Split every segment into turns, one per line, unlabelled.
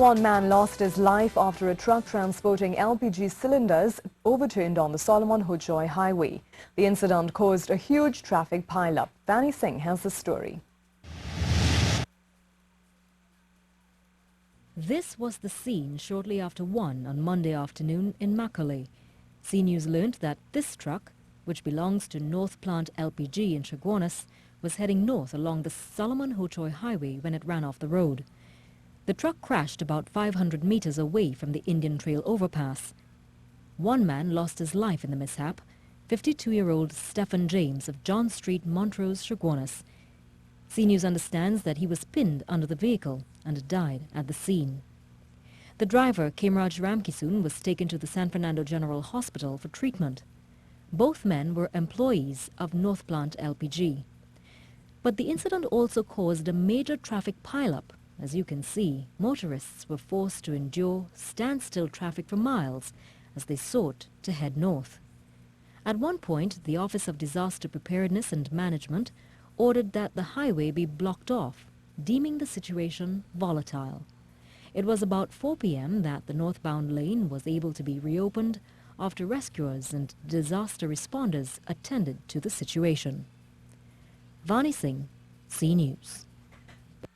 One man lost his life after a truck transporting LPG cylinders overturned on the Solomon Huchoy Highway. The incident caused a huge traffic pileup. Vani Singh has the story.
This was the scene shortly after 1 on Monday afternoon in Macaulay. CNews learned that this truck, which belongs to North Plant LPG in Chaguanas, was heading north along the Solomon Huchoy Highway when it ran off the road. The truck crashed about 500 meters away from the Indian Trail overpass. One man lost his life in the mishap, 52-year-old Stephen James of John Street, Montrose, Chaguanas. CNews understands that he was pinned under the vehicle and died at the scene. The driver, Kemraj Ramkisoon, was taken to the San Fernando General Hospital for treatment. Both men were employees of North Plant LPG. But the incident also caused a major traffic pileup. As you can see, motorists were forced to endure standstill traffic for miles as they sought to head north. At one point, the Office of Disaster Preparedness and Management ordered that the highway be blocked off, deeming the situation volatile. It was about 4 p.m. that the northbound lane was able to be reopened after rescuers and disaster responders attended to the situation. Vani Singh, CNews.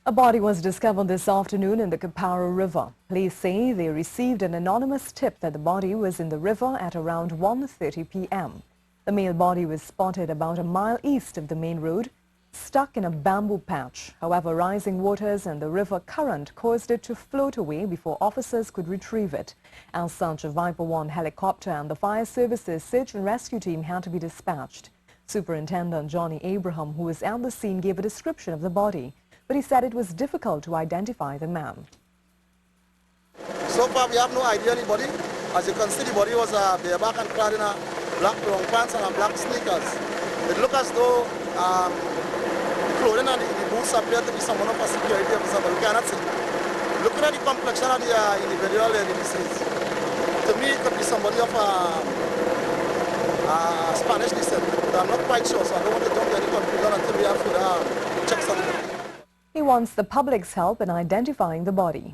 A body was discovered this afternoon in the Kapara River. Police say they received an anonymous tip that the body was in the river at around 1:30 p.m. The male body was spotted about a mile east of the main road, stuck in a bamboo patch. However, rising waters and the river current caused it to float away before officers could retrieve it. As such, a Viper 1 helicopter and the fire services search and rescue team had to be dispatched. Superintendent Johnny Abraham, who was at the scene, gave a description of the body, but he said it was difficult to identify the man.
So far, we have no idea anybody. As you can see, the body was bareback and clad in a black long pants and a black sneakers. It looked as though clothing and the boots appear to be someone of a security officer, but we cannot see. Looking at the complexion of the individual in the deceased, to me it could be somebody of Spanish descent, but I'm not quite sure, so I don't want to jump to any conclusion until we have to check something.
He wants the public's help in identifying the body.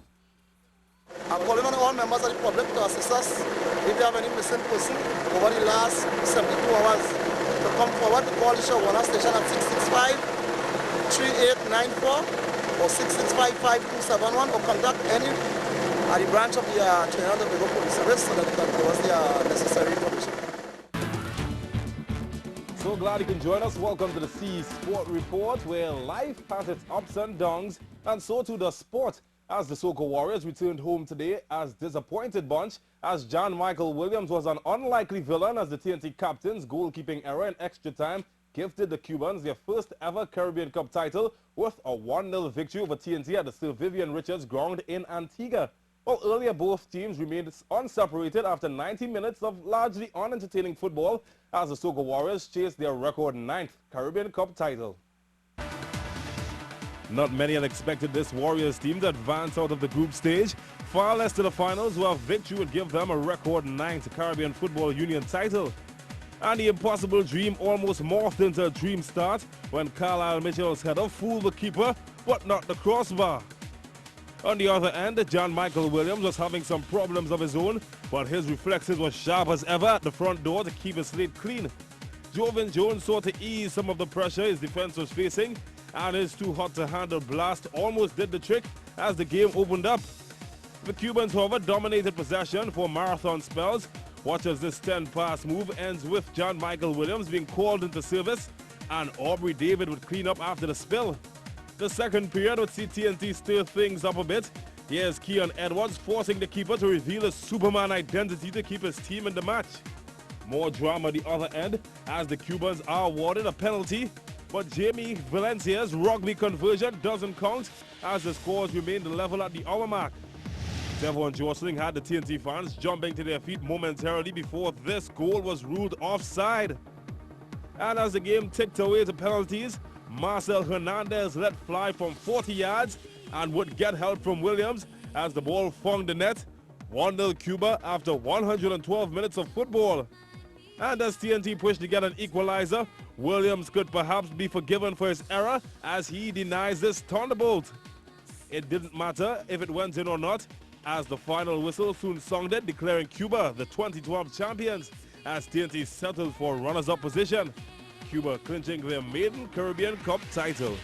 I'm calling on all members of the public to assist us if they have any missing person over the last 72 hours to come forward to call the Chaguanas station at 665-3894 or 665-5271 or contact any at the branch of the Trinidad and Tobago Police Service so that they can give us the necessary information.
So glad you can join us. Welcome to the C Sport Report, where life has its ups and downs, and so too does sport, as the Soca Warriors returned home today as disappointed bunch, as John Michael Williams was an unlikely villain as the TNT captain's goalkeeping error in extra time gifted the Cubans their first ever Caribbean Cup title with a 1-0 victory over TNT at the Sir Vivian Richards ground in Antigua. Well, earlier both teams remained unseparated after 90 minutes of largely unentertaining football as the Soca Warriors chased their record 9th Caribbean Cup title. Not many had expected this Warriors team to advance out of the group stage, far less to the finals, where a victory would give them a record 9th Caribbean Football Union title. And the impossible dream almost morphed into a dream start when Carlisle Mitchell's header fooled the keeper, but not the crossbar. On the other end, John Michael Williams was having some problems of his own, but his reflexes were sharp as ever at the front door to keep his slate clean. Jovan Jones sought to ease some of the pressure his defense was facing, and his too-hot-to-handle blast almost did the trick as the game opened up. The Cubans, however, dominated possession for marathon spells. Watch as this 10-pass move ends with John Michael Williams being called into service, and Aubrey David would clean up after the spill. The second period would see TNT stir things up a bit. Here's Keon Edwards forcing the keeper to reveal his Superman identity to keep his team in the match. More drama at the other end as the Cubans are awarded a penalty, but Jamie Valencia's rugby conversion doesn't count as the scores remained level at the hour mark. Devon Jostling had the TNT fans jumping to their feet momentarily before this goal was ruled offside. And as the game ticked away to penalties, Marcel Hernandez let fly from 40 yards and would get help from Williams as the ball found the net. 1-0 Cuba after 112 minutes of football. And as TNT pushed to get an equalizer, Williams could perhaps be forgiven for his error as he denies this thunderbolt. it didn't matter if it went in or not, as the final whistle soon sounded, declaring Cuba the 2012 champions as TNT settled for runners-up position, Cuba clinching their maiden Caribbean Cup title.